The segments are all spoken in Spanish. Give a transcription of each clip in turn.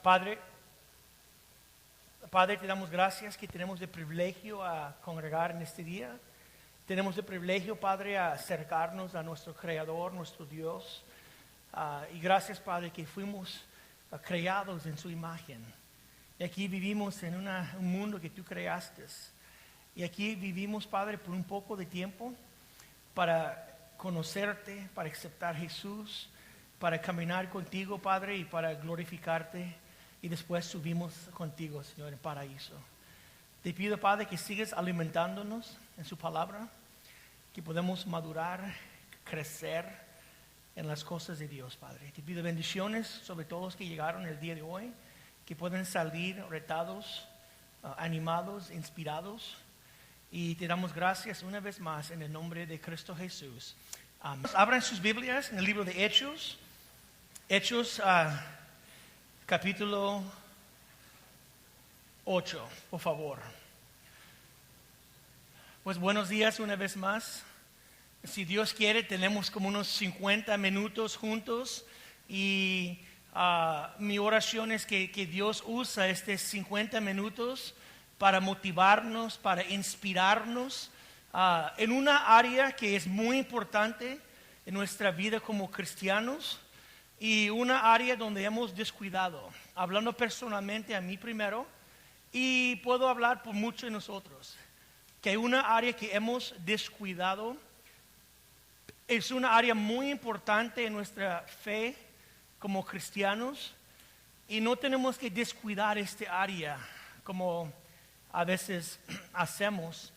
Padre, te damos gracias que tenemos el privilegio a congregar en este día. Tenemos el privilegio, Padre, a acercarnos a nuestro Creador, nuestro Dios. Y gracias, Padre, que fuimos creados en su imagen. Y aquí vivimos en un mundo que tú creaste. Y aquí vivimos, Padre, por un poco de tiempo para conocerte, para aceptar a Jesús, para caminar contigo, Padre, y para glorificarte. Y después subimos contigo, Señor, en el paraíso. Te pido, Padre, que sigas alimentándonos en su palabra, que podamos madurar, crecer en las cosas de Dios, Padre. Te pido bendiciones sobre todos los que llegaron el día de hoy, que puedan salir retados, animados, inspirados. Y te damos gracias una vez más en el nombre de Cristo Jesús. Abran sus Biblias en el libro de Hechos. Hechos capítulo 8, por favor. Pues buenos días una vez más. Si Dios quiere, tenemos como unos 50 minutos juntos. Y mi oración es que Dios usa estos 50 minutos para motivarnos, para inspirarnos en una área que es muy importante en nuestra vida como cristianos y una área donde hemos descuidado. Hablando personalmente a mí primero, y puedo hablar por muchos de nosotros, que hay una área que hemos descuidado. Es una área muy importante en nuestra fe como cristianos y no tenemos que descuidar esta área como a veces hacemos.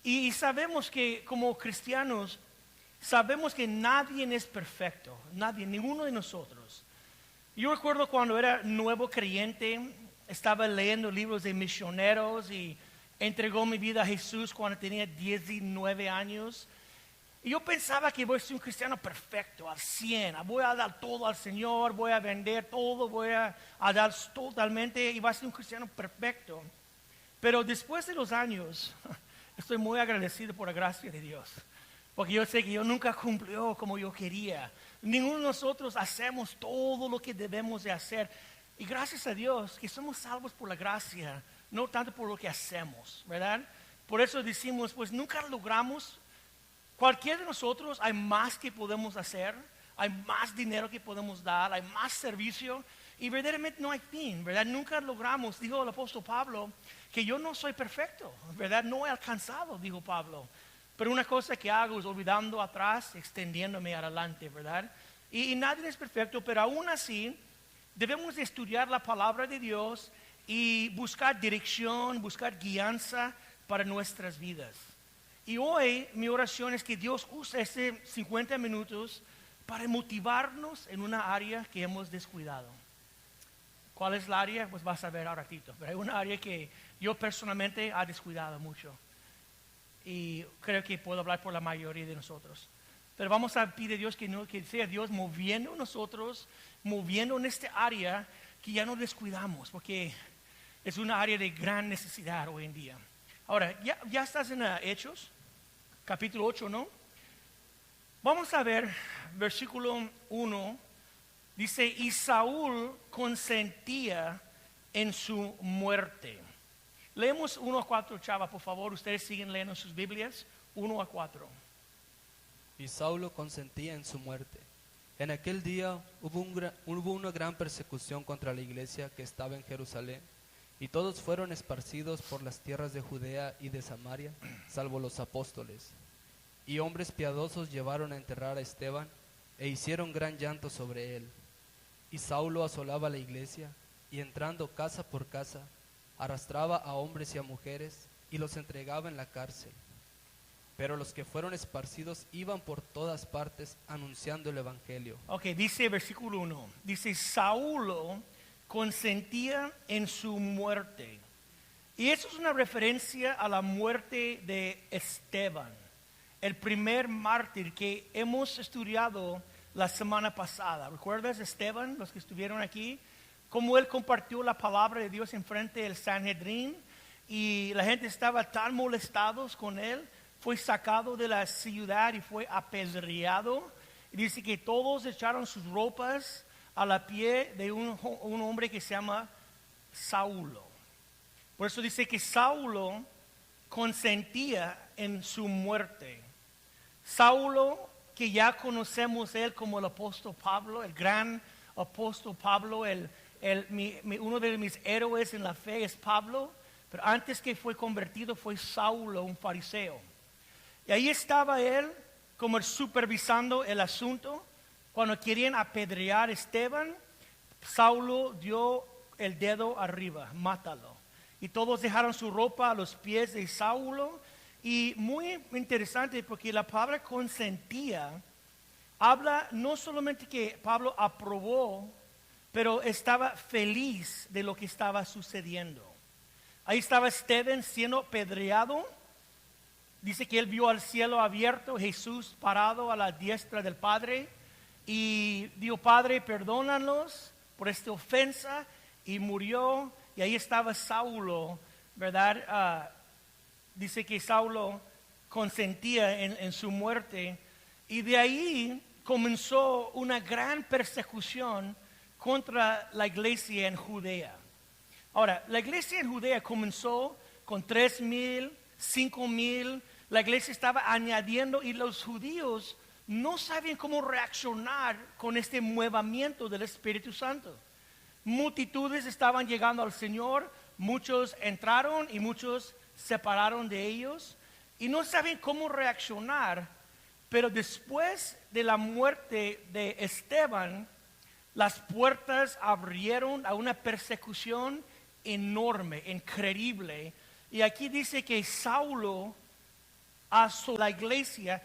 Y sabemos que como cristianos, sabemos que nadie es perfecto, nadie, ninguno de nosotros. Yo recuerdo cuando era nuevo creyente, estaba leyendo libros de misioneros y entregó mi vida a Jesús cuando tenía 19 años. Y yo pensaba que voy a ser un cristiano perfecto, al 100. Voy a dar todo al Señor, voy a vender todo, voy a dar totalmente y voy a ser un cristiano perfecto. Pero después de los años, estoy muy agradecido por la gracia de Dios. Porque yo sé que yo nunca cumplió como yo quería. Ninguno de nosotros hacemos todo lo que debemos de hacer. Y gracias a Dios que somos salvos por la gracia, no tanto por lo que hacemos, ¿verdad? Por eso decimos, pues nunca logramos. Cualquiera de nosotros hay más que podemos hacer, hay más dinero que podemos dar, hay más servicio y verdaderamente no hay fin, ¿verdad? Nunca logramos, dijo el apóstol Pablo, que yo no soy perfecto, ¿verdad? No he alcanzado, dijo Pablo. Pero una cosa que hago es olvidando atrás, extendiéndome adelante, ¿verdad? Y nadie es perfecto, pero aún así debemos estudiar la palabra de Dios y buscar dirección, buscar guianza para nuestras vidas. Y hoy mi oración es que Dios use estos 50 minutos para motivarnos en una área que hemos descuidado. ¿Cuál es la área? Pues vas a ver ahora ratito. Pero hay una área que yo personalmente he descuidado mucho. Y creo que puedo hablar por la mayoría de nosotros. Pero vamos a pedir a Dios que sea Dios moviendo nosotros, moviendo en esta área que ya no descuidamos, porque es una área de gran necesidad hoy en día. Ahora, ya estás en Hechos, capítulo 8, ¿no? Vamos a ver, versículo 1, dice, y Saúl consentía en su muerte. Leemos 1 a 4, chava, por favor, ustedes siguen leyendo sus Biblias, 1 a 4. Y Saulo consentía en su muerte. En aquel día hubo una gran persecución contra la iglesia que estaba en Jerusalén, y todos fueron esparcidos por las tierras de Judea y de Samaria, salvo los apóstoles. Y hombres piadosos llevaron a enterrar a Esteban, e hicieron gran llanto sobre él. Y Saulo asolaba la iglesia, y entrando casa por casa, arrastraba a hombres y a mujeres, y los entregaba en la cárcel. Pero los que fueron esparcidos iban por todas partes anunciando el evangelio. Ok, dice versículo 1, dice Saulo consentía en su muerte. Y eso es una referencia a la muerte de Esteban, el primer mártir que hemos estudiado la semana pasada. ¿Recuerdas Esteban, los que estuvieron aquí? Cómo él compartió la palabra de Dios en frente del Sanhedrín y la gente estaba tan molestados con él. Fue sacado de la ciudad y fue apedreado. Y dice que todos echaron sus ropas a la pie de un hombre que se llama Saulo. Por eso dice que Saulo consentía en su muerte. Saulo, que ya conocemos él como el apóstol Pablo, el gran apóstol Pablo, uno de mis héroes en la fe es Pablo, pero antes que fue convertido fue Saulo, un fariseo. Y ahí estaba él como supervisando el asunto. Cuando querían apedrear a Esteban, Saulo dio el dedo arriba, mátalo. Y todos dejaron su ropa a los pies de Saulo. Y muy interesante porque la palabra consentía habla no solamente que Pablo aprobó, pero estaba feliz de lo que estaba sucediendo. Ahí estaba Esteban siendo apedreado. Dice que él vio al cielo abierto, Jesús parado a la diestra del Padre. Y dijo, Padre, perdónanos por esta ofensa. Y murió. Y ahí estaba Saulo, ¿verdad? Dice que Saulo consentía en su muerte. Y de ahí comenzó una gran persecución contra la iglesia en Judea. Ahora, la iglesia en Judea comenzó con 3,000, 5,000. La iglesia estaba añadiendo y los judíos no sabían cómo reaccionar con este movimiento del Espíritu Santo. Multitudes estaban llegando al Señor, muchos entraron y muchos separaron de ellos y no sabían cómo reaccionar. Pero después de la muerte de Esteban, las puertas abrieron a una persecución enorme, increíble. Y aquí dice que Saulo asoló la iglesia.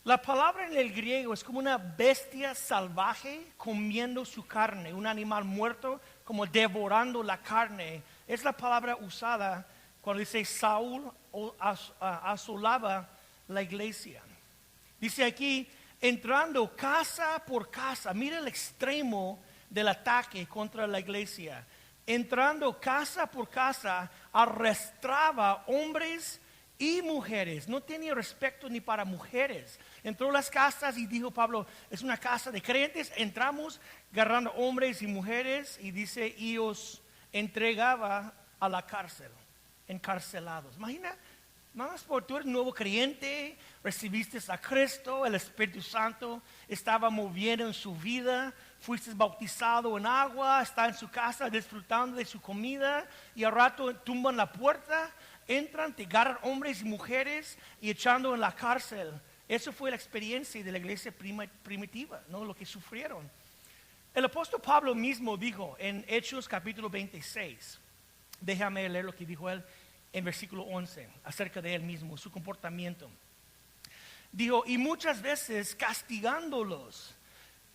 La palabra en el griego es como una bestia salvaje comiendo su carne, un animal muerto como devorando la carne. Es la palabra usada cuando dice Saúl asolaba la iglesia. Dice aquí, entrando casa por casa, mira el extremo del ataque contra la iglesia. Entrando casa por casa, arrastraba hombres y mujeres. No tenía respeto ni para mujeres. Entró a las casas y dijo Pablo, es una casa de creyentes. Entramos agarrando hombres y mujeres y dice, y os entregaba a la cárcel, encarcelados. Imagina, más por tú eres nuevo creyente, recibiste a Cristo, el Espíritu Santo estaba moviendo en su vida, fuiste bautizado en agua, está en su casa disfrutando de su comida y al rato tumban la puerta, entran, te agarran hombres y mujeres y echando en la cárcel. Eso fue la experiencia de la iglesia primitiva, ¿no? Lo que sufrieron. El apóstol Pablo mismo dijo en Hechos capítulo 26, déjame leer lo que dijo él en versículo 11, acerca de él mismo, su comportamiento. Dijo, y muchas veces castigándolos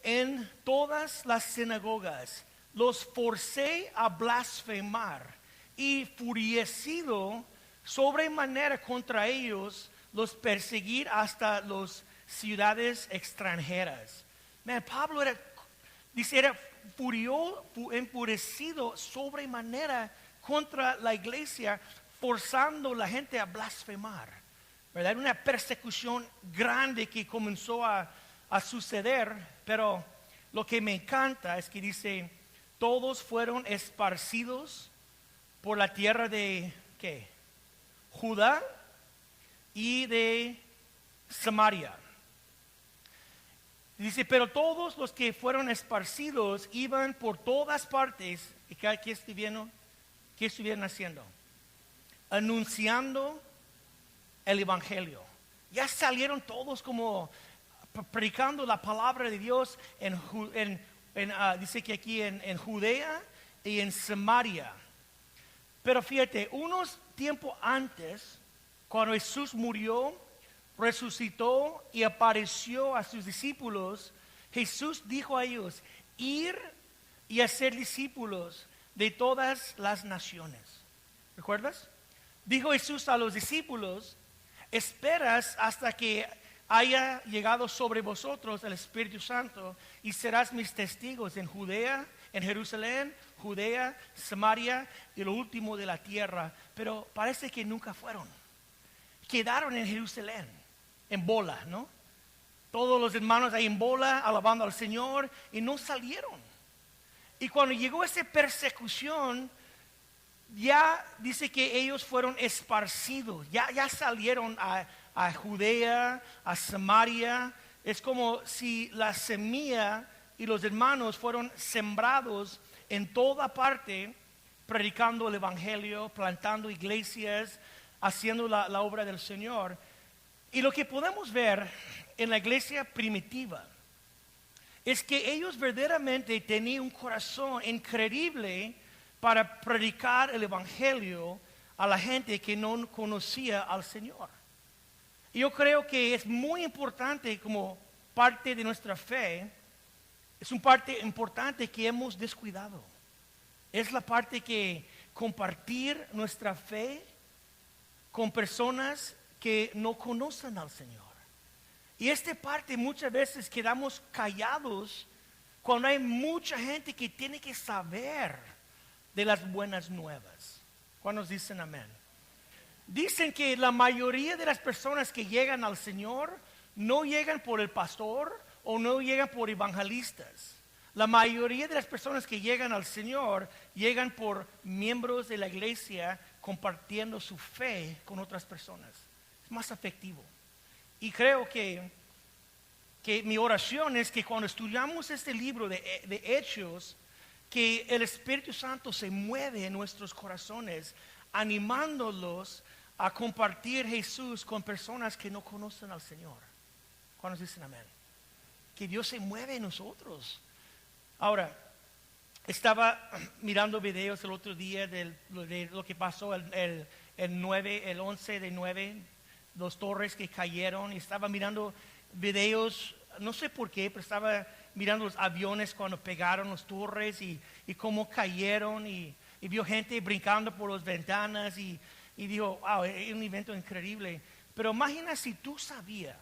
en todas las sinagogas, los forcé a blasfemar y furecido sobremanera contra ellos, los perseguir hasta las ciudades extranjeras. Pablo era enfurecido sobremanera contra la iglesia, forzando a la gente a blasfemar, ¿verdad? Una persecución grande que comenzó a suceder, pero lo que me encanta es que dice, todos fueron esparcidos por la tierra de, ¿qué? Judá y de Samaria. Dice, pero todos los que fueron esparcidos iban por todas partes. ¿Y qué estuvieron haciendo? Anunciando el evangelio. Ya salieron todos como predicando la palabra de Dios dice que aquí en Judea y en Samaria. Pero fíjate, unos tiempos antes, cuando Jesús murió, resucitó y apareció a sus discípulos, Jesús dijo a ellos, ir y hacer discípulos de todas las naciones. ¿Recuerdas? Dijo Jesús a los discípulos, esperas hasta que haya llegado sobre vosotros el Espíritu Santo y serás mis testigos en Judea, en Jerusalén, Judea, Samaria y lo último de la tierra. Pero parece que nunca fueron. Quedaron en Jerusalén, en bola, ¿no? Todos los hermanos ahí en bola, alabando al Señor y no salieron. Y cuando llegó esa persecución, ya dice que ellos fueron esparcidos, ya salieron a Judea, a Samaria. Es como si la semilla y los hermanos fueron sembrados en toda parte, predicando el evangelio, plantando iglesias, haciendo la obra del Señor. Y lo que podemos ver en la iglesia primitiva es que ellos verdaderamente tenían un corazón increíble para predicar el evangelio a la gente que no conocía al Señor. Y yo creo que es muy importante como parte de nuestra fe, es una parte importante que hemos descuidado. Es la parte que compartir nuestra fe con personas que no conocen al Señor. Y esta parte muchas veces quedamos callados cuando hay mucha gente que tiene que saber de las buenas nuevas. ¿Cuántos dicen amén? Dicen que la mayoría de las personas que llegan al Señor no llegan por el pastor o no llegan por evangelistas. La mayoría de las personas que llegan al Señor llegan por miembros de la iglesia compartiendo su fe con otras personas. Es más efectivo. Y creo que mi oración es que cuando estudiamos este libro de Hechos, que el Espíritu Santo se mueve en nuestros corazones, animándolos a compartir Jesús con personas que no conocen al Señor. ¿Cuántos dicen amén? Que Dios se mueve en nosotros. Ahora, estaba mirando videos el otro día de lo que pasó el 11 de 9, dos torres que cayeron, y estaba mirando videos, no sé por qué, pero estaba mirando los aviones cuando pegaron las torres y cómo cayeron, y vio gente brincando por las ventanas y dijo, wow, es un evento increíble. Pero imagina si tú sabías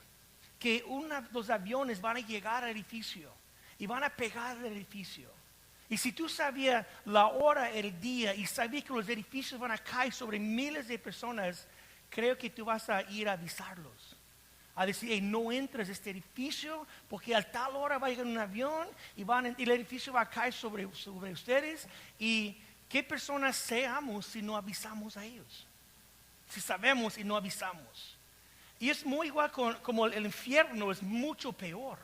que los aviones van a llegar al edificio y van a pegar al edificio. Y si tú sabías la hora, el día, y sabías que los edificios van a caer sobre miles de personas, creo que tú vas a ir a avisarlos. A decir, hey, no entres a este edificio porque a tal hora va a llegar un avión y el edificio va a caer sobre ustedes. Y qué personas seamos si no avisamos a ellos. Si sabemos y no avisamos. Y es muy igual como el infierno, es mucho peor.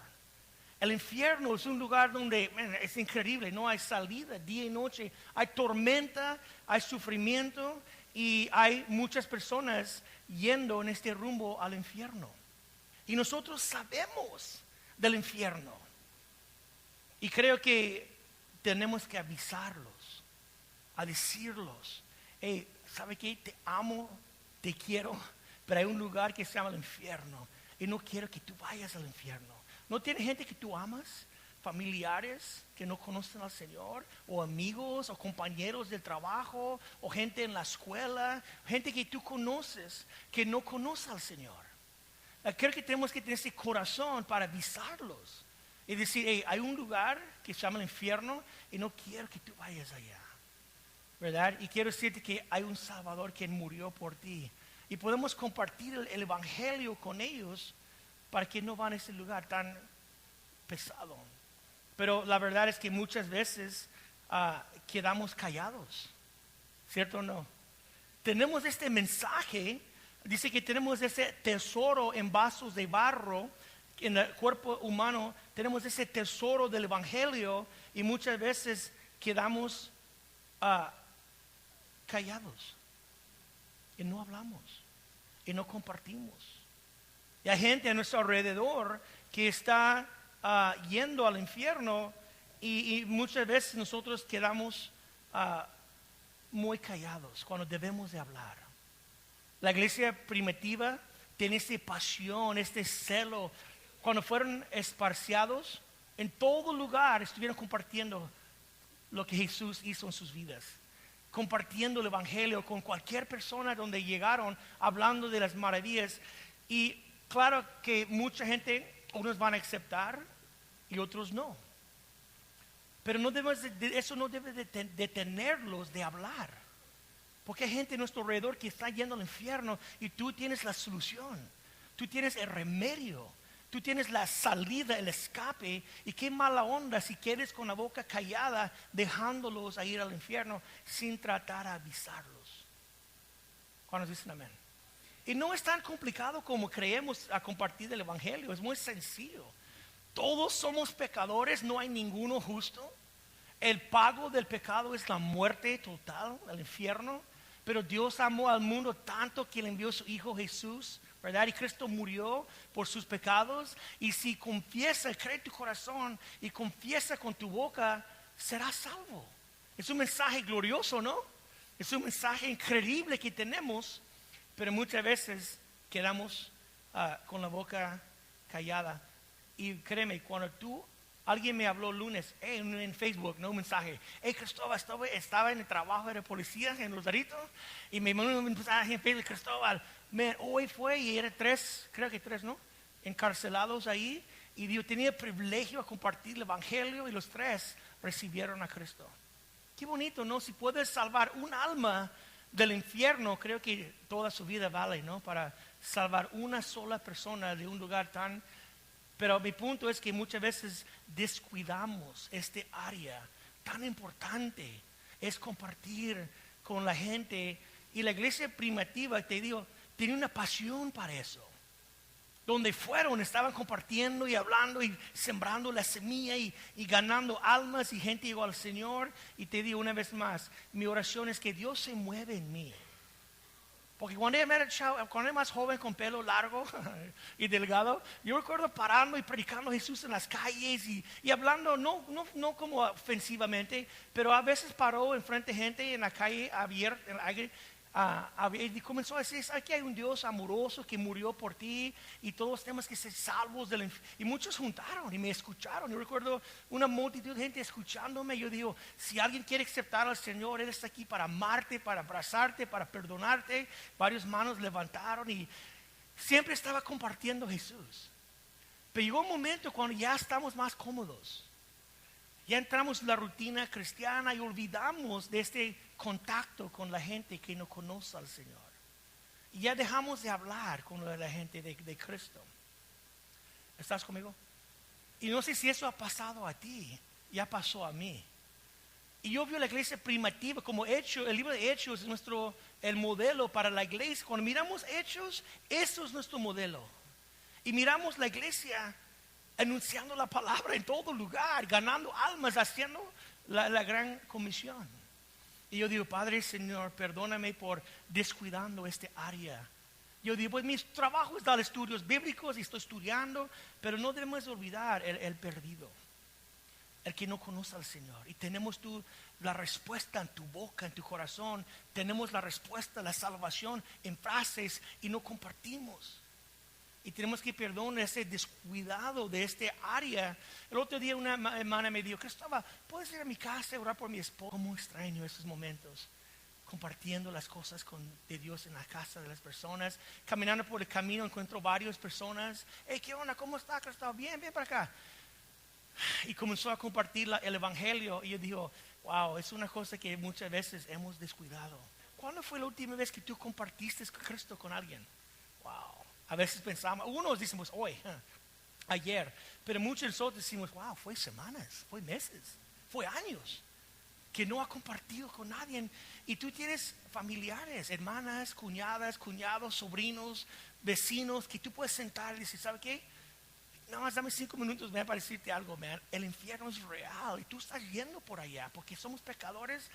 El infierno es un lugar donde es increíble, no hay salida día y noche, hay tormenta, hay sufrimiento y hay muchas personas yendo en este rumbo al infierno. Y nosotros sabemos del infierno. Y creo que tenemos que avisarlos, a decirlos, hey, ¿sabe qué? Te amo, te quiero, pero hay un lugar que se llama el infierno y no quiero que tú vayas al infierno. ¿No tiene gente que tú amas? Familiares que no conocen al Señor, o amigos, o compañeros del trabajo, o gente en la escuela, gente que tú conoces que no conoce al Señor. Creo que tenemos que tener ese corazón para avisarlos y decir, hey, hay un lugar que se llama el infierno y no quiero que tú vayas allá, ¿verdad? Y quiero decirte que hay un Salvador que murió por ti y podemos compartir el evangelio con ellos para que no van a ese lugar tan pesado. Pero la verdad es que muchas veces quedamos callados, ¿cierto o no? Tenemos este mensaje, dice que tenemos ese tesoro en vasos de barro, en el cuerpo humano tenemos ese tesoro del evangelio y muchas veces quedamos callados y no hablamos y no compartimos. Y hay gente a nuestro alrededor que está yendo al infierno y muchas veces nosotros quedamos muy callados cuando debemos de hablar. La iglesia primitiva tiene esta pasión, este celo. Cuando fueron esparciados, en todo lugar estuvieron compartiendo lo que Jesús hizo en sus vidas. Compartiendo el evangelio con cualquier persona donde llegaron, hablando de las maravillas. Y claro que mucha gente, unos van a aceptar y otros no. Pero eso no debe detenerlos de hablar. Porque hay gente a nuestro alrededor que está yendo al infierno y tú tienes la solución. Tú tienes el remedio. Tú tienes la salida, el escape, y qué mala onda si quieres con la boca callada dejándolos a ir al infierno sin tratar de avisarlos. ¿Cuántos dicen amén? Y no es tan complicado como creemos a compartir el evangelio, es muy sencillo. Todos somos pecadores, no hay ninguno justo. El pago del pecado es la muerte total, el infierno. Pero Dios amó al mundo tanto que le envió a su Hijo Jesús, ¿verdad? Y Cristo murió por sus pecados. Y si confiesa, cree en tu corazón y confiesa con tu boca, serás salvo. Es un mensaje glorioso, ¿no? Es un mensaje increíble que tenemos, pero muchas veces quedamos con la boca callada. Y créeme, cuando alguien me habló lunes en Facebook, no un mensaje. Cristóbal, estaba en el trabajo de policía en Los Doritos y me mandó un mensaje en Facebook. Cristóbal, hoy fue y era creo que tres, ¿no? Encarcelados ahí. Y yo tenía el privilegio de compartir el evangelio y los 3 recibieron a Cristo. Qué bonito, ¿no? Si puedes salvar un alma del infierno, creo que toda su vida vale, ¿no? Para salvar una sola persona de un lugar tan... Pero mi punto es que muchas veces descuidamos este área tan importante. Es compartir con la gente. Y la iglesia primitiva, te digo, tiene una pasión para eso. Donde fueron, estaban compartiendo y hablando y sembrando la semilla y ganando almas y gente llegó al Señor. Y te digo una vez más, mi oración es que Dios se mueve en mí. Porque cuando era más joven con pelo largo y delgado, yo recuerdo parando y predicando a Jesús en las calles y hablando, no como ofensivamente, pero a veces paró enfrente de gente en la calle abierta, y comenzó a decir, aquí hay un Dios amoroso que murió por ti y todos tenemos que ser salvos del infierno. Y muchos juntaron y me escucharon. Yo recuerdo una multitud de gente escuchándome. Yo digo, si alguien quiere aceptar al Señor, Él está aquí para amarte, para abrazarte, para perdonarte. Varias manos levantaron y siempre estaba compartiendo Jesús. Pero llegó un momento cuando ya estamos más cómodos. Ya entramos en la rutina cristiana y olvidamos de este contacto con la gente que no conoce al Señor. Y ya dejamos de hablar con la gente de Cristo. ¿Estás conmigo? Y no sé si eso ha pasado a ti, ya pasó a mí. Y yo veo la iglesia primitiva como Hechos, el libro de Hechos es el modelo para la iglesia. Cuando miramos Hechos, eso es nuestro modelo. Y miramos la iglesia anunciando la palabra en todo lugar, ganando almas, haciendo la gran comisión. Y yo digo, Padre, Señor, perdóname por descuidando este área. Yo digo, pues mi trabajo es dar estudios bíblicos y estoy estudiando, pero no debemos olvidar el perdido, el que no conoce al Señor. Y tenemos la respuesta en tu boca, en tu corazón. Tenemos la respuesta, la salvación en frases y no compartimos. Y tenemos que perdonar ese descuidado de este área. El otro día una hermana me dijo, Cristóbal, ¿puedes ir a mi casa y orar por mi esposo? ¿Cómo extraño esos momentos? Compartiendo las cosas de Dios en la casa de las personas. Caminando por el camino encuentro varias personas. ¿Qué onda? ¿Cómo está, Cristóbal? Bien para acá. Y comenzó a compartir el evangelio. Y yo digo, wow, es una cosa que muchas veces hemos descuidado. ¿Cuándo fue la última vez que tú compartiste a Cristo con alguien? Wow. A veces pensamos, unos decimos hoy, ayer, pero muchos de nosotros decimos, wow, fue semanas, fue meses, fue años que no ha compartido con nadie. Y tú tienes familiares, hermanas, cuñadas, cuñados, sobrinos, vecinos, que tú puedes sentar y decir, ¿sabe qué? No, dame 5 minutos, me va a decirte algo, man. El infierno es real y tú estás yendo por allá porque somos pecadores.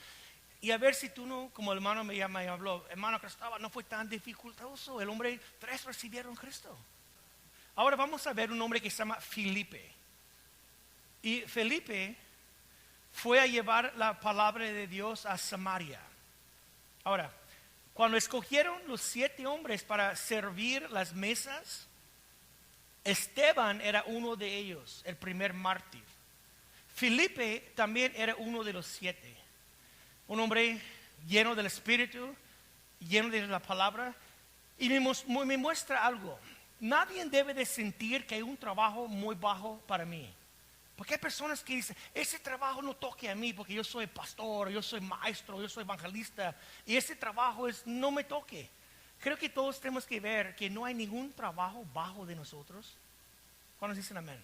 Y a ver si tú no, como el hermano me llama y habló, hermano Cristóbal, no fue tan dificultoso. El hombre, 3 recibieron Cristo. Ahora vamos a ver un hombre que se llama Felipe. Y Felipe fue a llevar la palabra de Dios a Samaria. Ahora, cuando escogieron los 7 hombres para servir las mesas, Esteban era uno de ellos, el primer mártir. Felipe también era uno de los 7. Un hombre lleno del Espíritu, lleno de la palabra. Y me muestra algo. Nadie debe de sentir que hay un trabajo muy bajo para mí. Porque hay personas que dicen, ese trabajo no toque a mí porque yo soy pastor, yo soy maestro, yo soy evangelista. Y ese trabajo no me toque. Creo que todos tenemos que ver que no hay ningún trabajo bajo de nosotros. ¿Cuántos dicen amén?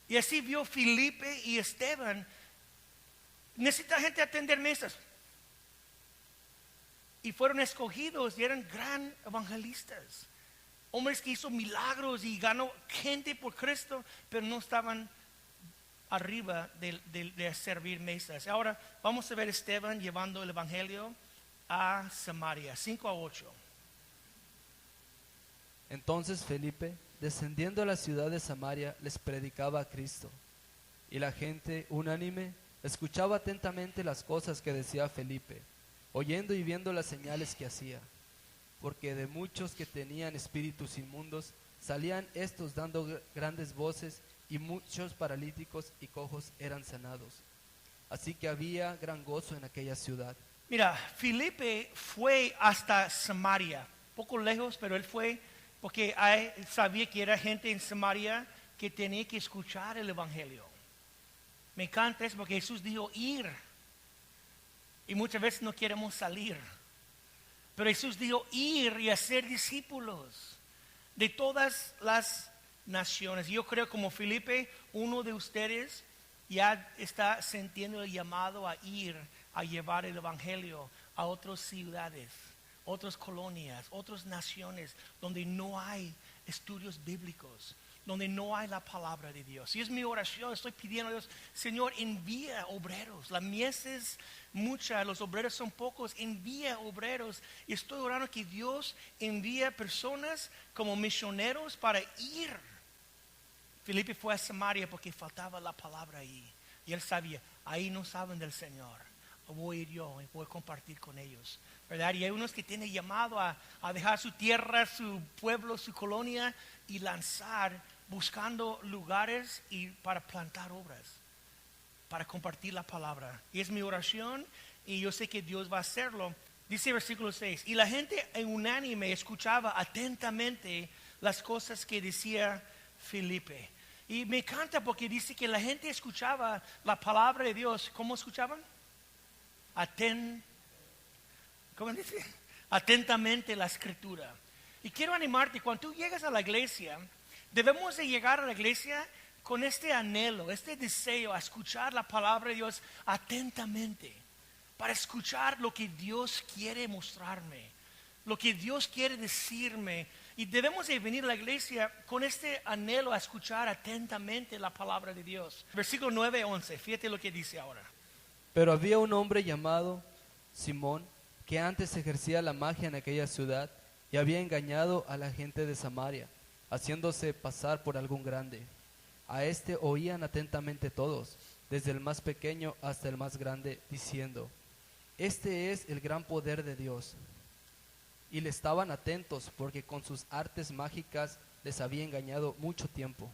Y así vio Felipe y Esteban. Necesita gente atender mesas. Y fueron escogidos y eran gran evangelistas. Hombres que hizo milagros y ganó gente por Cristo, pero no estaban arriba de servir mesas. Ahora vamos a ver a Esteban llevando el evangelio a Samaria, 5-8. Entonces Felipe, descendiendo a la ciudad de Samaria, les predicaba a Cristo. Y la gente, unánime, escuchaba atentamente las cosas que decía Felipe, oyendo y viendo las señales que hacía. Porque de muchos que tenían espíritus inmundos, salían estos dando grandes voces, y muchos paralíticos y cojos eran sanados. Así que había gran gozo en aquella ciudad. Mira, Felipe fue hasta Samaria, poco lejos, pero él fue porque sabía que era gente en Samaria que tenía que escuchar el evangelio. Me encanta eso porque Jesús dijo ir. Y muchas veces no queremos salir. Pero Jesús dijo ir y hacer discípulos de todas las naciones. Yo creo como Felipe, uno de ustedes ya está sintiendo el llamado a ir a llevar el evangelio a otras ciudades, otras colonias, otras naciones donde no hay estudios bíblicos, donde no hay la palabra de Dios. Y es mi oración, estoy pidiendo a Dios, Señor, envía obreros. La mies es mucha, los obreros son pocos, envía obreros. Y estoy orando que Dios envíe personas como misioneros para ir. Felipe fue a Samaria porque faltaba la palabra ahí. Y él sabía, ahí no saben del Señor. Voy a ir yo y voy a compartir con ellos, ¿verdad? Y hay unos que tienen llamado a dejar su tierra, su pueblo, su colonia y lanzar buscando lugares y para plantar obras, para compartir la palabra. Y es mi oración y yo sé que Dios va a hacerlo. Dice el versículo 6, y la gente unánime escuchaba atentamente las cosas que decía Felipe. Y me encanta porque dice que la gente escuchaba la palabra de Dios. ¿Cómo escuchaban? ¿Cómo dice? Atentamente la escritura. Y quiero animarte, cuando tú llegas a la iglesia, debemos de llegar a la iglesia con este anhelo, este deseo a escuchar la palabra de Dios atentamente, para escuchar lo que Dios quiere mostrarme, lo que Dios quiere decirme. Y debemos de venir a la iglesia con este anhelo a escuchar atentamente la palabra de Dios. Versículo 9-11, fíjate lo que dice ahora. Pero había un hombre llamado Simón, que antes ejercía la magia en aquella ciudad y había engañado a la gente de Samaria, haciéndose pasar por algún grande. A este oían atentamente todos, desde el más pequeño hasta el más grande, diciendo, este es el gran poder de Dios. Y le estaban atentos porque con sus artes mágicas les había engañado mucho tiempo.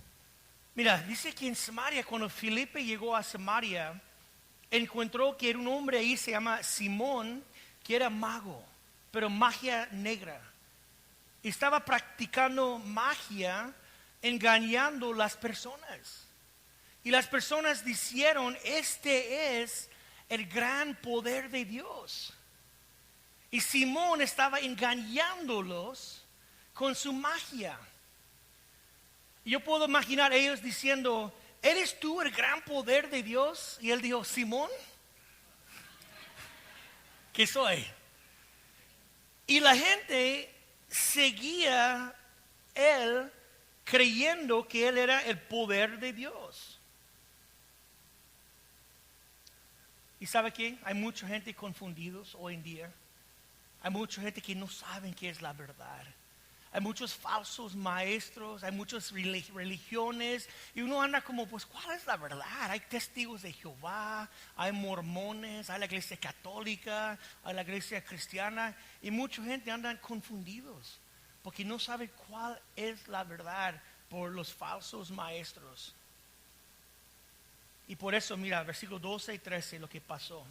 Mira, dice que en Samaria, cuando Felipe llegó a Samaria, encontró que era un hombre ahí, se llama Simón, que era mago, pero magia negra. Estaba practicando magia, engañando las personas. Y las personas dijeron, este es el gran poder de Dios. Y Simón estaba engañándolos con su magia. Yo puedo imaginar a ellos diciendo, ¿eres tú el gran poder de Dios? Y él dijo, Simón, ¿qué soy? Y la gente seguía él creyendo que él era el poder de Dios. ¿Y sabe qué? Hay mucha gente confundidos hoy en día. Hay mucha gente que no saben qué es la verdad. Hay muchos falsos maestros, hay muchas religiones y uno anda como, pues, ¿cuál es la verdad? Hay testigos de Jehová, hay mormones, hay la iglesia católica, hay la iglesia cristiana y mucha gente anda confundidos porque no sabe cuál es la verdad por los falsos maestros. Y por eso, mira, versículos 12 y 13, lo que pasó.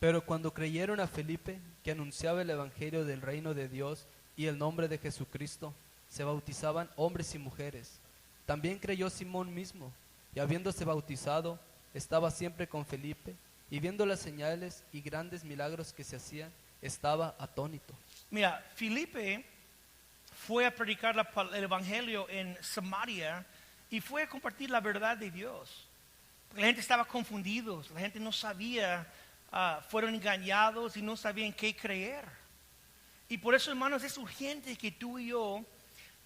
Pero cuando creyeron a Felipe, que anunciaba el evangelio del reino de Dios y el nombre de Jesucristo, se bautizaban hombres y mujeres. También creyó Simón mismo, y habiéndose bautizado, estaba siempre con Felipe, y viendo las señales y grandes milagros que se hacían, estaba atónito. Mira, Felipe fue a predicar el evangelio en Samaria y fue a compartir la verdad de Dios. La gente estaba confundidos, la gente no sabía, fueron engañados y no sabían qué creer. Y por eso, hermanos, es urgente que tú y yo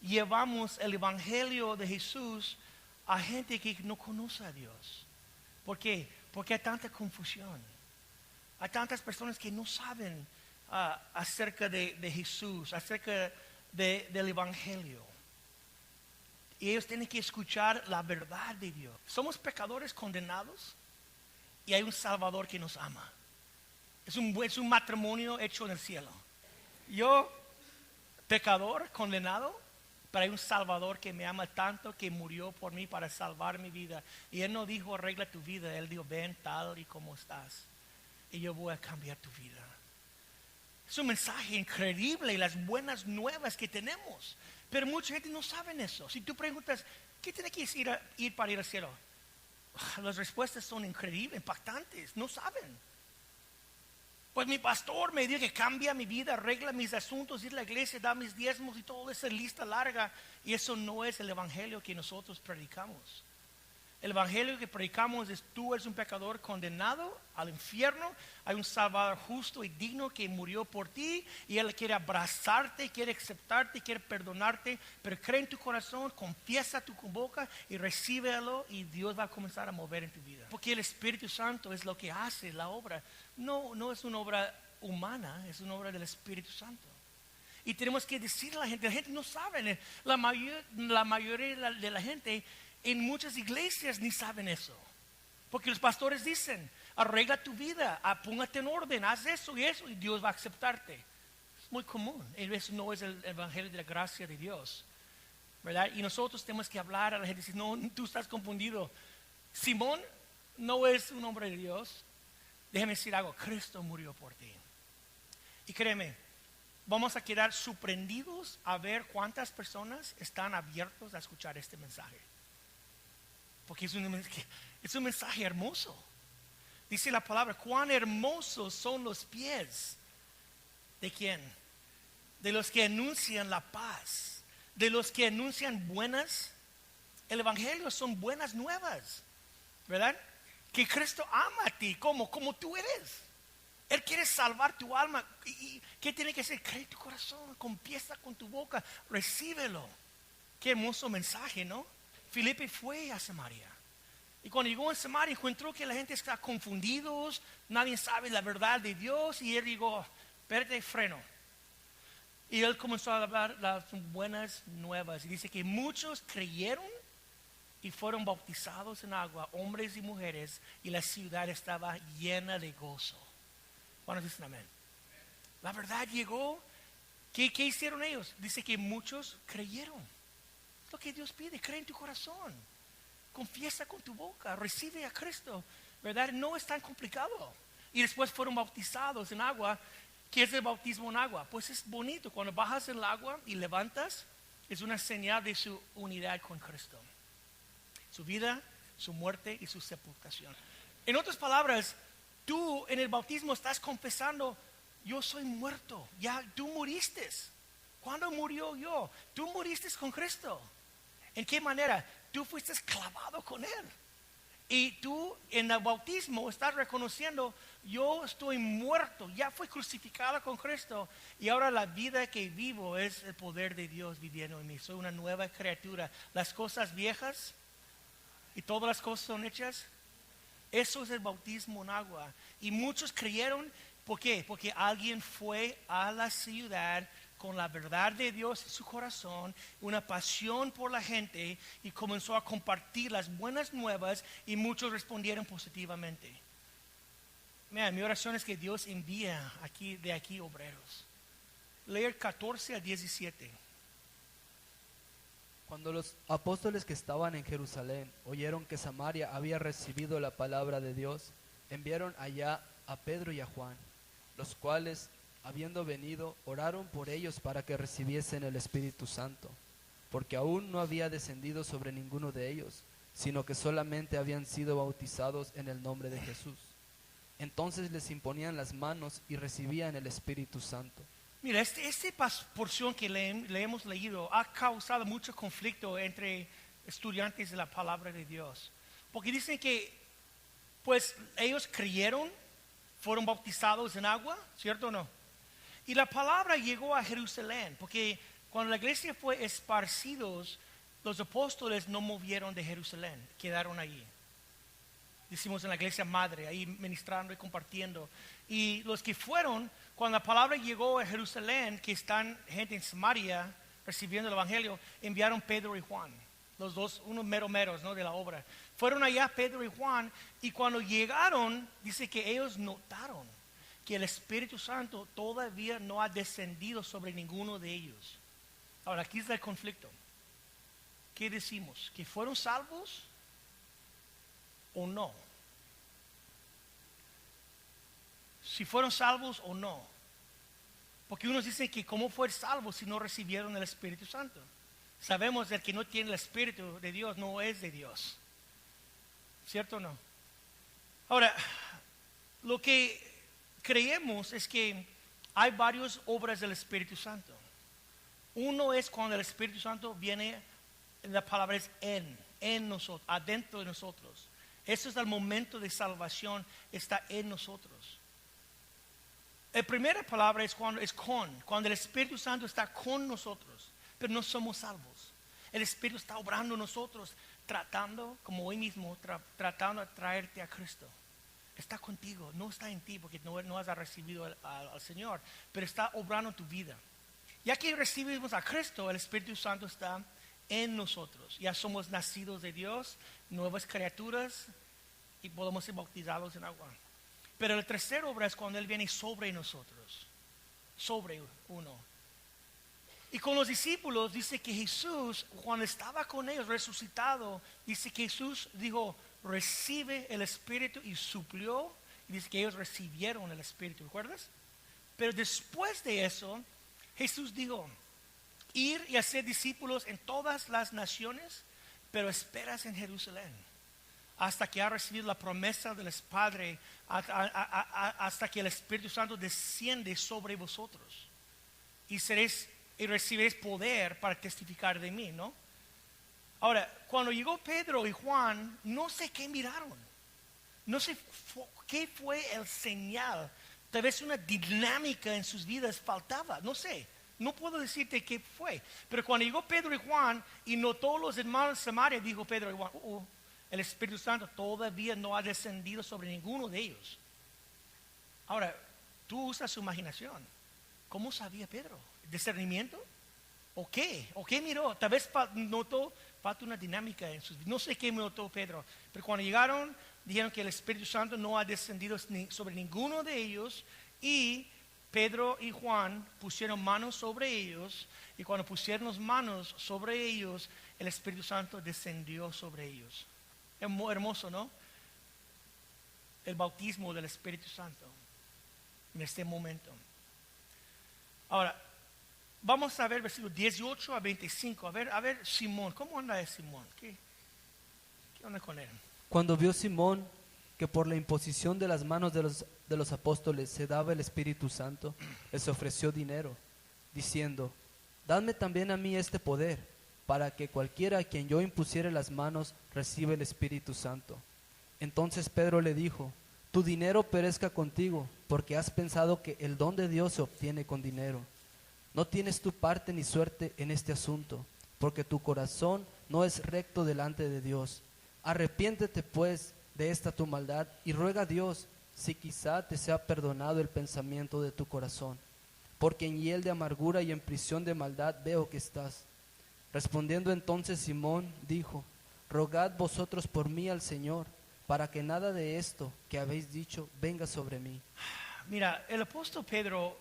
llevamos el evangelio de Jesús a gente que no conoce a Dios. ¿Por qué? Porque hay tanta confusión. Hay tantas personas que no saben acerca de Jesús, acerca del evangelio. Y ellos tienen que escuchar la verdad de Dios. Somos pecadores condenados y hay un Salvador que nos ama. Es un matrimonio hecho en el cielo. Yo, pecador, condenado, pero hay un Salvador que me ama tanto que murió por mí para salvar mi vida. Y Él no dijo arregla tu vida, Él dijo ven tal y como estás. Y yo voy a cambiar tu vida. Es un mensaje increíble y las buenas nuevas que tenemos. Pero mucha gente no sabe eso. Si tú preguntas, ¿qué tiene que ir para ir al cielo? Las respuestas son increíbles, impactantes. No saben. Pues mi pastor me dijo que cambia mi vida, arregla mis asuntos, ir a la iglesia, da mis diezmos y toda esa lista larga. Y eso no es el evangelio que nosotros predicamos. El evangelio que predicamos es tú eres un pecador condenado al infierno. Hay un Salvador justo y digno que murió por ti y Él quiere abrazarte, quiere aceptarte, quiere perdonarte. Pero cree en tu corazón, confiesa tu boca y recíbelo y Dios va a comenzar a mover en tu vida. Porque el Espíritu Santo es lo que hace la obra. No es una obra humana, es una obra del Espíritu Santo. Y tenemos que decirle a la gente no sabe. La mayoría de la gente en muchas iglesias ni saben eso. Porque los pastores dicen, arregla tu vida, póngate en orden, haz eso y Dios va a aceptarte. Es muy común. Eso no es el evangelio de la gracia de Dios, ¿verdad? Y nosotros tenemos que hablar a la gente y decir, no, tú estás confundido. Simón no es un hombre de Dios. Déjame decir algo, Cristo murió por ti. Y créeme, vamos a quedar sorprendidos a ver cuántas personas están abiertos a escuchar este mensaje. Porque es un mensaje hermoso. Dice la palabra, cuán hermosos son los pies. ¿De quién? De los que anuncian la paz. De los que anuncian buenas. El evangelio son buenas nuevas. ¿Verdad? Que Cristo ama a ti como tú eres. Él quiere salvar tu alma. ¿Y qué tiene que hacer? Cree en tu corazón, confiesa con tu boca, recíbelo. Qué hermoso mensaje, ¿no? Felipe fue a Samaria. Y cuando llegó a Samaria encontró que la gente está confundidos, nadie sabe la verdad de Dios. Y él dijo, espérate, freno. Y él comenzó a hablar las buenas nuevas. Y dice que muchos creyeron y fueron bautizados en agua, hombres y mujeres. Y la ciudad estaba llena de gozo. ¿Cuántos dicen amén? La verdad llegó. ¿Qué hicieron ellos? Dice que muchos creyeron. Lo que Dios pide, cree en tu corazón, confiesa con tu boca, recibe a Cristo, ¿verdad? No es tan complicado. Y después fueron bautizados en agua. ¿Qué es el bautismo en agua? Pues es bonito, cuando bajas en el agua y levantas, es una señal de su unidad con Cristo, su vida, su muerte y su sepultación. En otras palabras, tú en el bautismo estás confesando, yo soy muerto, ya tú muriste. ¿Cuándo murió yo? Tú muriste con Cristo. ¿En qué manera? Tú fuiste clavado con Él. Y tú en el bautismo estás reconociendo, yo estoy muerto, ya fui crucificado con Cristo. Y ahora la vida que vivo es el poder de Dios viviendo en mí. Soy una nueva criatura. Las cosas viejas y todas las cosas son hechas. Eso es el bautismo en agua. Y muchos creyeron, ¿por qué? Porque alguien fue a la ciudad con la verdad de Dios en su corazón, una pasión por la gente y comenzó a compartir las buenas nuevas y muchos respondieron positivamente. Mira, mi oración es que Dios envía de aquí obreros. Leer 14 a 17. Cuando los apóstoles que estaban en Jerusalén oyeron que Samaria había recibido la palabra de Dios, enviaron allá a Pedro y a Juan, los cuales, habiendo venido, oraron por ellos para que recibiesen el Espíritu Santo, porque aún no había descendido sobre ninguno de ellos, sino que solamente habían sido bautizados en el nombre de Jesús. Entonces les imponían las manos y recibían el Espíritu Santo. Mira, esta porción que le hemos leído ha causado mucho conflicto entre estudiantes de la palabra de Dios. Porque dicen que, pues, ellos creyeron, fueron bautizados en agua, ¿cierto o no? Y la palabra llegó a Jerusalén, porque cuando la iglesia fue esparcidos, los apóstoles no movieron de Jerusalén, quedaron allí. Decimos en la iglesia madre, ahí ministrando y compartiendo. Y los que fueron, cuando la palabra llegó a Jerusalén, que están gente en Samaria recibiendo el evangelio, enviaron Pedro y Juan, los dos, unos meros, ¿no?, de la obra. Fueron allá Pedro y Juan, y cuando llegaron, dice que ellos notaron que el Espíritu Santo todavía no ha descendido sobre ninguno de ellos. Ahora, aquí está el conflicto. ¿Qué decimos? ¿Que fueron salvos o no? Si fueron salvos o no. Porque unos dicen que cómo fue salvo si no recibieron el Espíritu Santo. Sabemos que el que no tiene el Espíritu de Dios no es de Dios. ¿Cierto o no? Ahora, lo que creemos es que hay varias obras del Espíritu Santo. Uno es cuando el Espíritu Santo viene, la palabra es en nosotros, adentro de nosotros. Eso es el momento de salvación, está en nosotros. La primera palabra es cuando el Espíritu Santo está con nosotros, pero no somos salvos. El Espíritu está obrando en nosotros, tratando, como hoy mismo, tratando de traerte a Cristo. Está contigo, no está en ti porque no has recibido al Señor, pero está obrando en tu vida. Ya que recibimos a Cristo, el Espíritu Santo está en nosotros. Ya somos nacidos de Dios, nuevas criaturas, y podemos ser bautizados en agua. Pero la tercera obra es cuando Él viene sobre nosotros, sobre uno. Y con los discípulos dice que Jesús, cuando estaba con ellos resucitado, dice que Jesús dijo, recibe el Espíritu, y suplió, y dice que ellos recibieron el Espíritu, ¿recuerdas? Pero después de eso, Jesús dijo, ir y hacer discípulos en todas las naciones, pero esperas en Jerusalén, hasta que ha recibido la promesa del Padre, hasta que el Espíritu Santo desciende sobre vosotros, y recibiréis poder para testificar de mí, ¿no? Ahora, cuando llegó Pedro y Juan, no sé qué miraron, no sé qué fue el señal. Tal vez una dinámica en sus vidas faltaba, no sé, no puedo decirte qué fue. Pero cuando llegó Pedro y Juan y notó los hermanos de Samaria, dijo Pedro y Juan, el Espíritu Santo todavía no ha descendido sobre ninguno de ellos. Ahora, tú usas su imaginación. ¿Cómo sabía Pedro? ¿Discernimiento? ¿O qué? ¿O qué miró? Tal vez notó, falta una dinámica en sus vidas. No sé qué notó Pedro, pero cuando llegaron, dijeron que el Espíritu Santo no ha descendido sobre ninguno de ellos, y Pedro y Juan pusieron manos sobre ellos, y cuando pusieron las manos sobre ellos, el Espíritu Santo descendió sobre ellos. Es muy hermoso, ¿no? El bautismo del Espíritu Santo en este momento. Ahora, vamos a ver versículos 18 a 25. A ver, Simón, ¿cómo anda Simón? ¿Qué onda con él? Cuando vio Simón que por la imposición de las manos de los apóstoles se daba el Espíritu Santo, les ofreció dinero, diciendo, dadme también a mí este poder, para que cualquiera a quien yo impusiere las manos reciba el Espíritu Santo. Entonces Pedro le dijo, tu dinero perezca contigo, porque has pensado que el don de Dios se obtiene con dinero. No tienes tu parte ni suerte en este asunto, porque tu corazón no es recto delante de Dios. Arrepiéntete pues de esta tu maldad y ruega a Dios si quizá te sea perdonado el pensamiento de tu corazón, porque en hiel de amargura y en prisión de maldad veo que estás. Respondiendo entonces Simón dijo, rogad vosotros por mí al Señor, para que nada de esto que habéis dicho venga sobre mí. Mira, el apóstol Pedro,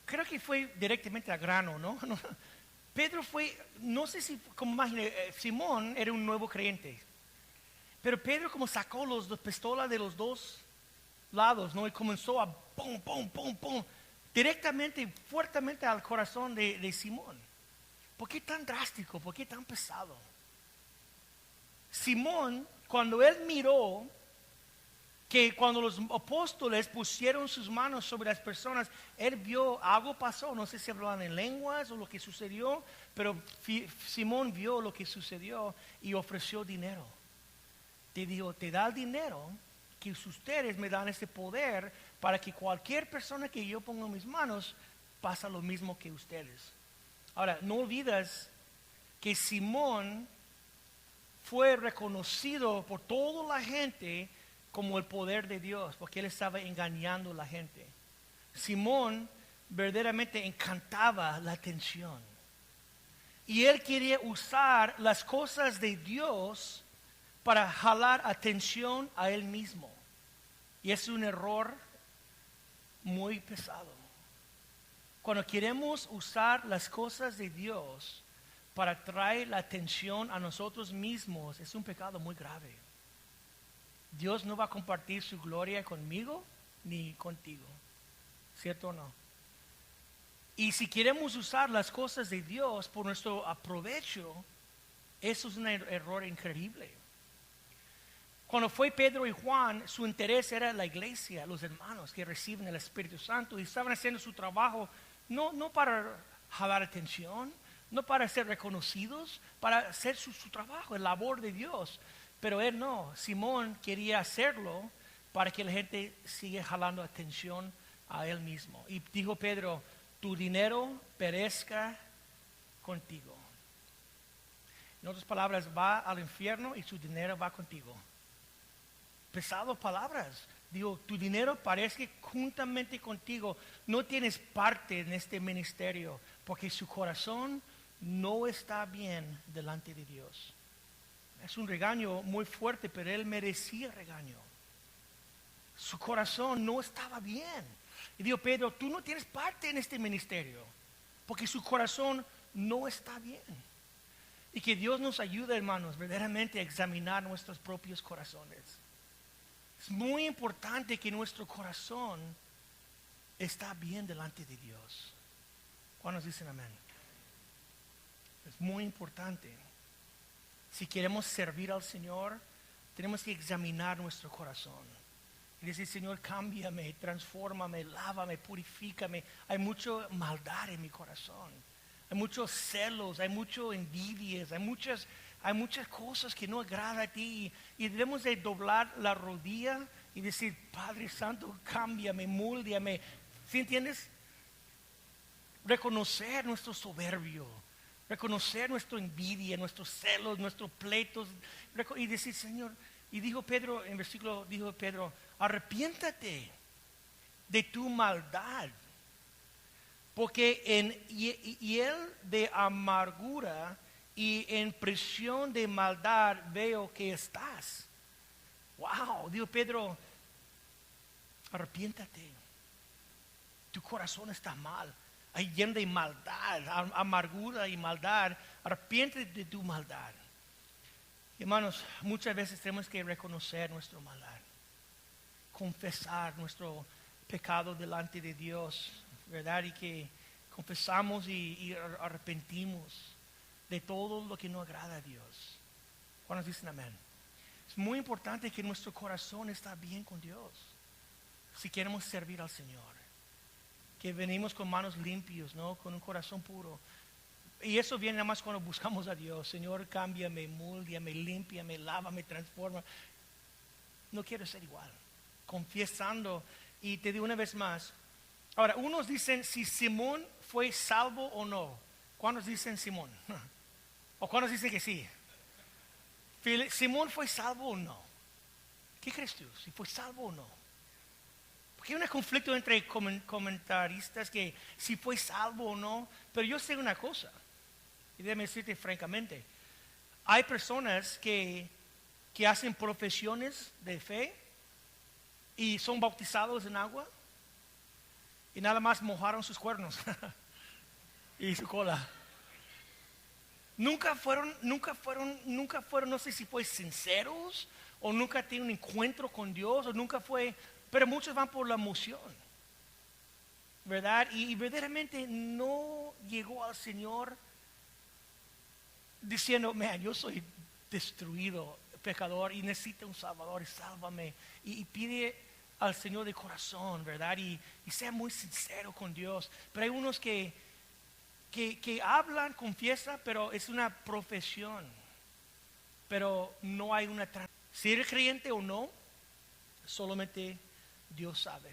creo que fue directamente al grano, ¿no? Pedro fue, no sé si, como imagine, Simón era un nuevo creyente, pero Pedro como sacó las pistolas de los dos lados, ¿no? Y comenzó a pum, pum, pum, pum, directamente, fuertemente al corazón de Simón. ¿Por qué tan drástico? ¿Por qué tan pesado? Simón, cuando él miró que cuando los apóstoles pusieron sus manos sobre las personas, él vio algo pasó, no sé si hablaban en lenguas o lo que sucedió, pero Simón vio lo que sucedió y ofreció dinero. Te dijo, te da el dinero que ustedes me dan este poder para que cualquier persona que yo ponga en mis manos pasa lo mismo que ustedes. Ahora, no olvides que Simón fue reconocido por toda la gente como el poder de Dios, porque él estaba engañando a la gente. Simón verdaderamente encantaba la atención. Y él quería usar las cosas de Dios para jalar atención a él mismo. Y es un error muy pesado. Cuando queremos usar las cosas de Dios para traer la atención a nosotros mismos, es un pecado muy grave. Dios no va a compartir su gloria conmigo ni contigo. ¿Cierto o no? Y si queremos usar las cosas de Dios por nuestro aprovecho, eso es un error increíble. Cuando fue Pedro y Juan, su interés era la iglesia, los hermanos que reciben el Espíritu Santo y estaban haciendo su trabajo no para jalar atención, no para ser reconocidos, para hacer su trabajo, el labor de Dios. Pero él no, Simón quería hacerlo para que la gente siga jalando atención a él mismo. Y dijo Pedro, tu dinero perezca contigo. En otras palabras, va al infierno y su dinero va contigo. Pesadas palabras. Digo, tu dinero parezca juntamente contigo. No tienes parte en este ministerio porque su corazón no está bien delante de Dios. Es un regaño muy fuerte, pero él merecía regaño. Su corazón no estaba bien. Y dijo, Pedro, tú no tienes parte en este ministerio, porque su corazón no está bien. Y que Dios nos ayude, hermanos, verdaderamente a examinar nuestros propios corazones. Es muy importante que nuestro corazón está bien delante de Dios. ¿Cuántos dicen amén? Es muy importante. Si queremos servir al Señor, tenemos que examinar nuestro corazón. Y decir, Señor, cámbiame, transfórmame, lávame, purifícame. Hay mucha maldad en mi corazón. Hay muchos celos, hay mucho envidias, hay muchas cosas que no agradan a ti. Y debemos de doblar la rodilla y decir, Padre Santo, cámbiame, múldeame. ¿Sí entiendes? Reconocer nuestro soberbio. Reconocer nuestra envidia, nuestros celos, nuestros pleitos. Y decir, Señor, y dijo Pedro, en versículo, dijo Pedro, arrepiéntate de tu maldad. Porque en hiel de amargura y en prisión de maldad veo que estás. Wow, dijo Pedro, arrepiéntate. Tu corazón está mal. Hay lleno de maldad, amargura y maldad. Arrepiéntete de tu maldad. Hermanos, muchas veces tenemos que reconocer nuestra maldad. Confesar nuestro pecado delante de Dios, ¿verdad? Y que confesamos y arrepentimos de todo lo que no agrada a Dios. ¿Cuántos dicen amén? Es muy importante que nuestro corazón está bien con Dios. Si queremos servir al Señor. Que venimos con manos limpias, ¿no? Con un corazón puro. Y eso viene nada más cuando buscamos a Dios. Señor, cámbiame, múldeame, límpiame, lávame, transforma. No quiero ser igual. Confesando. Y te digo una vez más. Ahora, unos dicen si Simón fue salvo o no. ¿Cuántos dicen Simón? ¿O cuántos dicen que sí? ¿Simón fue salvo o no? ¿Qué crees tú? ¿Si fue salvo o no? Porque hay un conflicto entre comentaristas que si fue salvo o no. Pero yo sé una cosa. Y déjame decirte francamente. Hay personas que hacen profesiones de fe y son bautizados en agua y nada más mojaron sus cuernos y su cola. Nunca fueron, no sé si fue sinceros o nunca tienen un encuentro con Dios o nunca fue, pero muchos van por la emoción, ¿verdad? Y verdaderamente no llegó al Señor diciendo, man, yo soy destruido pecador y necesita un Salvador y sálvame. Y pide al Señor de corazón, ¿verdad? Y sea muy sincero con Dios. Pero hay unos que hablan, confiesan, pero es una profesión. Pero no hay una si eres creyente o no, solamente Dios sabe.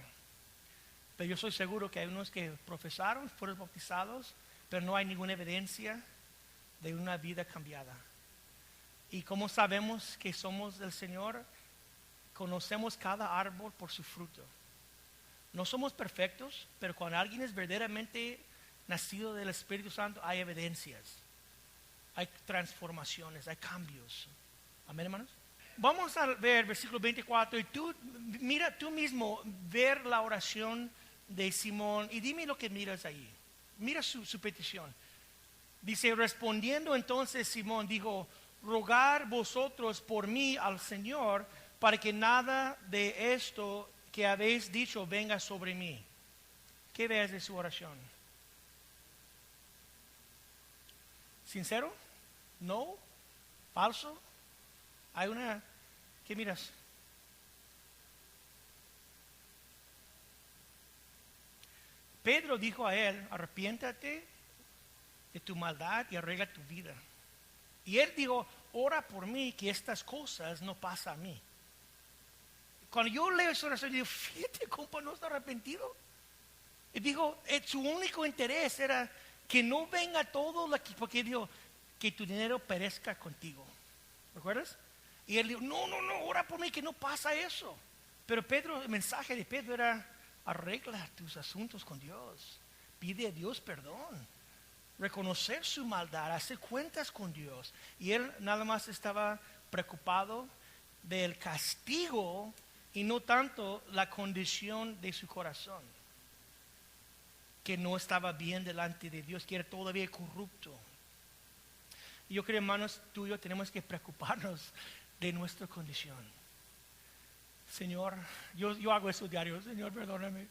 Pero yo soy seguro que hay unos que profesaron, fueron bautizados, pero no hay ninguna evidencia de una vida cambiada. Y como sabemos que somos del Señor, conocemos cada árbol por su fruto. No somos perfectos, pero cuando alguien es verdaderamente nacido del Espíritu Santo, hay evidencias, hay transformaciones, hay cambios. Amén, hermanos. Vamos a ver versículo 24 y mira tú mismo ver la oración de Simón y dime lo que miras ahí. Mira su petición. Dice, respondiendo entonces Simón dijo, rogar vosotros por mí al Señor para que nada de esto que habéis dicho venga sobre mí. ¿Qué ves de su oración? ¿Sincero? ¿No? ¿Falso? Hay una... ¿Qué miras? Pedro dijo a él, arrepiéntate de tu maldad y arregla tu vida. Y él dijo, ora por mí que estas cosas no pasen a mí. Cuando yo leo esa oración, digo, fíjate, compa, no está arrepentido. Y dijo, su único interés era que no venga todo lo que, porque dijo, que tu dinero perezca contigo. ¿Recuerdas? Y él dijo, no, ora por mí que no pasa eso. Pero Pedro, el mensaje de Pedro era, arregla tus asuntos con Dios. Pide a Dios perdón. Reconocer su maldad, hacer cuentas con Dios. Y él nada más estaba preocupado del castigo y no tanto la condición de su corazón, que no estaba bien delante de Dios, que era todavía corrupto. Y yo creo, hermanos, tú y yo tenemos que preocuparnos de nuestra condición. Señor, yo hago eso diario. Señor, perdóname.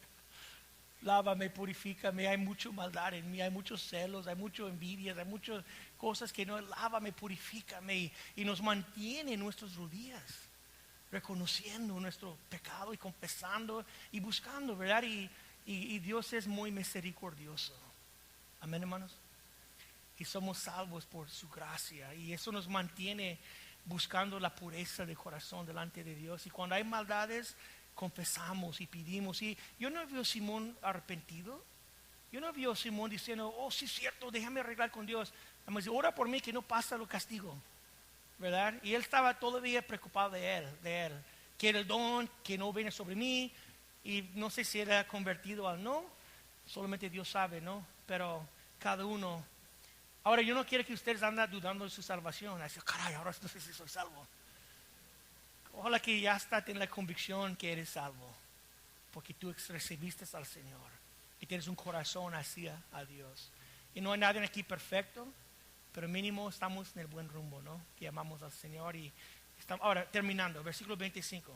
Lávame, purifícame. Hay mucha maldad en mí, hay muchos celos, hay muchas envidias, hay muchas cosas que no. Lávame, purifícame y nos mantiene en nuestras rodillas, reconociendo nuestro pecado y confesando y buscando, ¿verdad? Y Dios es muy misericordioso. Amén, hermanos. Y somos salvos por su gracia y eso nos mantiene buscando la pureza de corazón delante de Dios. Y cuando hay maldades, confesamos y pedimos. Y yo no veo a Simón arrepentido. Yo no veo a Simón diciendo, oh, sí es cierto, déjame arreglar con Dios. Además, dice, ora por mí que no pasa lo castigo, ¿verdad? Y él estaba todavía preocupado de él, que era el don que no viene sobre mí. Y no sé si era convertido o no, solamente Dios sabe, ¿no? Pero cada uno. Ahora yo no quiero que ustedes anden dudando de su salvación. Así, caray, ahora no sé si soy salvo. Ojalá que ya estés en la convicción que eres salvo, porque tú recibiste al Señor y tienes un corazón hacia a Dios. Y no hay nadie aquí perfecto, pero mínimo estamos en el buen rumbo, ¿no? Que amamos al Señor y estamos. Ahora terminando, versículo 25.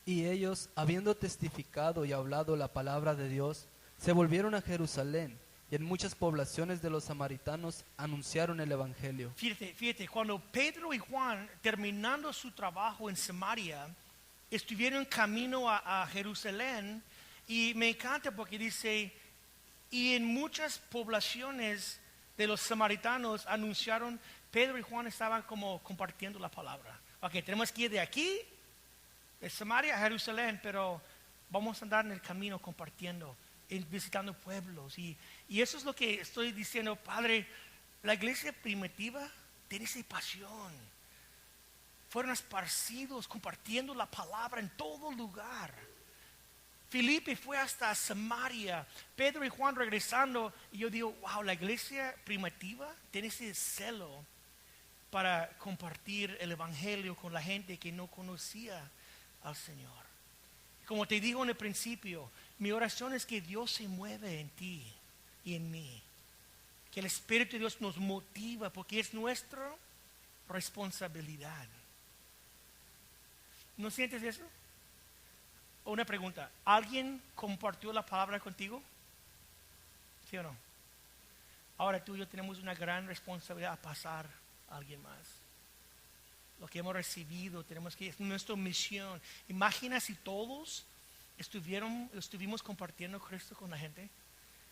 Y ellos, habiendo testificado y hablado la palabra de Dios, se volvieron a Jerusalén. Y en muchas poblaciones de los samaritanos anunciaron el evangelio. Fíjate, cuando Pedro y Juan, terminando su trabajo en Samaria, estuvieron camino a Jerusalén, y me encanta porque dice, y en muchas poblaciones de los samaritanos anunciaron, Pedro y Juan estaban como compartiendo la palabra. Ok, tenemos que ir de aquí, de Samaria a Jerusalén, pero vamos a andar en el camino compartiendo, visitando pueblos. Y eso es lo que estoy diciendo, Padre. La iglesia primitiva tiene esa pasión. Fueron esparcidos compartiendo la palabra en todo lugar. Felipe fue hasta Samaria, Pedro y Juan regresando. Y yo digo, wow, la iglesia primitiva tiene ese celo para compartir el evangelio con la gente que no conocía al Señor. Como te digo en el principio, mi oración es que Dios se mueve en ti y en mí. Que el Espíritu de Dios nos motiva, porque es nuestra responsabilidad. ¿No sientes eso? Una pregunta, ¿alguien compartió la palabra contigo? ¿Sí o no? Ahora tú y yo tenemos una gran responsabilidad a pasar a alguien más. lo que hemos recibido, es nuestra misión. Imagina si todos estuvimos compartiendo Cristo con la gente.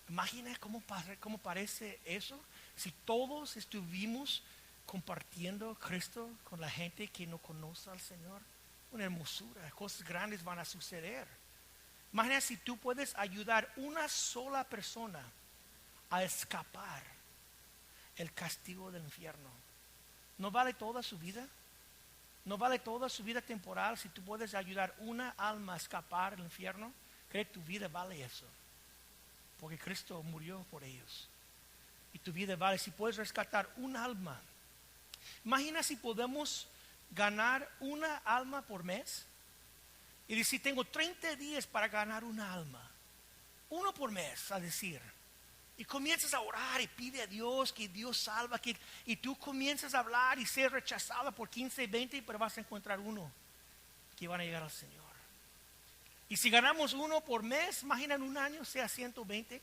Imagina cómo parece eso, si todos estuvimos compartiendo Cristo con la gente que no conoce al Señor. Una hermosura, cosas grandes van a suceder. Imagina si tú puedes ayudar una sola persona a escapar el castigo del infierno. ¿No vale toda su vida? ¿No vale toda su vida temporal si tú puedes ayudar una alma a escapar del infierno? ¿Cree que tu vida vale eso? Porque Cristo murió por ellos. Y tu vida vale si puedes rescatar un alma. Imagina si podemos ganar una alma por mes. Y decir, tengo 30 días para ganar una alma. Uno por mes, a decir. Y comienzas a orar y pide a Dios que Dios salva. Y tú comienzas a hablar y ser rechazada por 15, 20, pero vas a encontrar uno que van a llegar al Señor. Y si ganamos uno por mes, imagina en un año sea 120.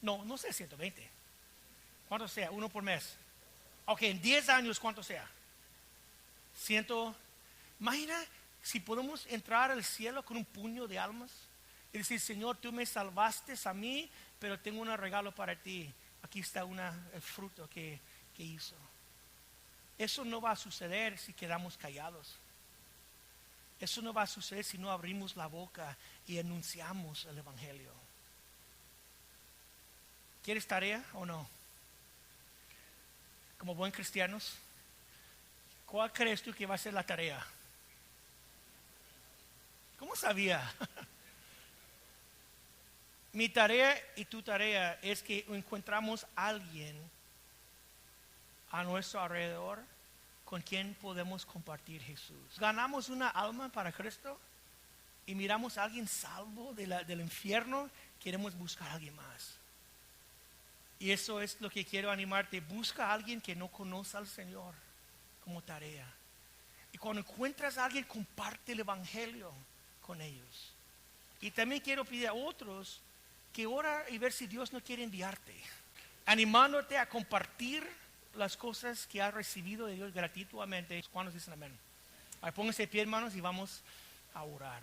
No sea 120. ¿Cuánto sea? Uno por mes. Ok, en 10 años, ¿cuánto sea? 100. Imagina si podemos entrar al cielo con un puño de almas y decir, Señor, tú me salvaste a mí, pero tengo un regalo para ti. Aquí está el fruto que hizo. Eso no va a suceder si quedamos callados. Eso no va a suceder si no abrimos la boca y anunciamos el Evangelio. ¿Quieres tarea o no? Como buen cristianos, ¿cuál crees tú que va a ser la tarea? ¿Cómo sabía? Mi tarea y tu tarea es que encontramos a alguien a nuestro alrededor con quien podemos compartir Jesús. Ganamos una alma para Cristo y miramos a alguien salvo del infierno, queremos buscar a alguien más. Y eso es lo que quiero animarte. Busca a alguien que no conoce al Señor como tarea. Y cuando encuentras a alguien, comparte el Evangelio con ellos. Y también quiero pedir a otros que ora y ver si Dios no quiere enviarte, animándote a compartir las cosas que has recibido de Dios gratuitamente. ¿Cuántos dicen amén? Pónganse de pie, hermanos, y vamos a orar.